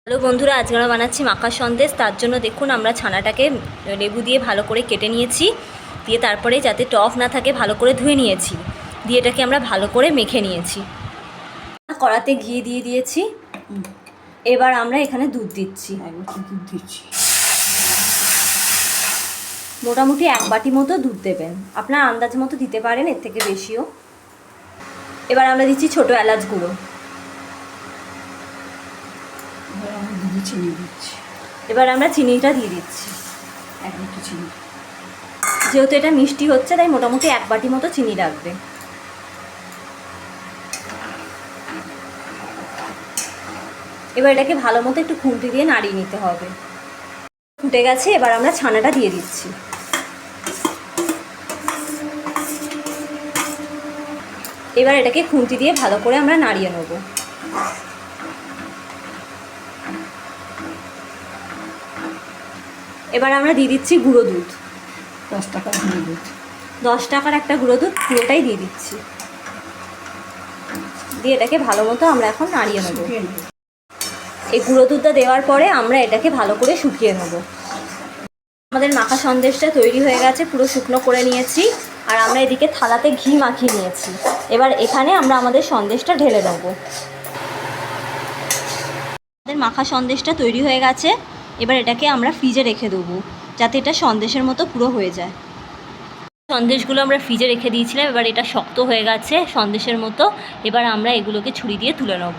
Hello বন্ধুরা, আজকে আমরা বানাচ্ছি মাখার সন্দেশ। তার জন্য দেখুন আমরা ছানাটাকে লেবু দিয়ে ভালো করে কেটে নিয়েছি, দিয়ে তারপরে যাতে টক না থাকে ভালো করে ধুয়ে নিয়েছি, দিয়ে এটাকে আমরা ভালো করে মেখে নিয়েছি। কড়াতে ঘি দিয়ে দিয়েছি। এবার আমরা এখানে দুধ দিচ্ছি। মোটামুটি 1 বাটি মতো দুধ দেবেন, আপনার আন্দাজ মতো দিতে পারেন, এর থেকে বেশিও। এবার আমরা দিচ্ছি ছোটো এলাচ গুঁড়ো। এবার আমরা চিনিটা দিয়ে দিচ্ছি, 1 বাটি চিনি। যেহেতু এটা মিষ্টি হচ্ছে তাই মোটামুটি 1 বাটি মতো চিনি লাগবে। এবার এটাকে ভালো মতো একটু খুন্তি দিয়ে নাড়িয়ে নিতে হবে। ফুটে গেছে, এবার আমরা ছানাটা দিয়ে দিচ্ছি। এবার এটাকে খুন্তি দিয়ে ভালো করে আমরা নাড়িয়ে নেব। এবার আমরা দিয়ে দিচ্ছি গুঁড়ো দুধ, 10 টাকার গুঁড়ো দুধ। 10 টাকার একটা গুঁড়ো দুধ, পুরোটাই দিয়ে দিচ্ছি। দিয়ে এটাকে ভালো মতো আমরা এখন নাড়িয়ে নেব। এই গুঁড়ো দুধটা দেওয়ার পরে আমরা এটাকে ভালো করে শুকিয়ে নেব। আমাদের মাখা সন্দেশটা তৈরি হয়ে গেছে, পুরো শুকনো করে নিয়েছি। আর আমরা এদিকে থালাতে ঘি মাখিয়ে নিয়েছি। এবার এখানে আমরা আমাদের সন্দেশটা ঢেলে নেব। আমাদের মাখা সন্দেশটা তৈরি হয়ে গেছে। এবার এটাকে আমরা ফ্রিজে রেখে দেবো, যাতে এটা সন্দেশের মতো পুরো হয়ে যায়। সন্দেশগুলো আমরা ফ্রিজে রেখে দিয়েছিলাম, এবার এটা শক্ত হয়ে গেছে সন্দেশের মতো। এবার আমরা এগুলোকে ছুরি দিয়ে তুলে নেব।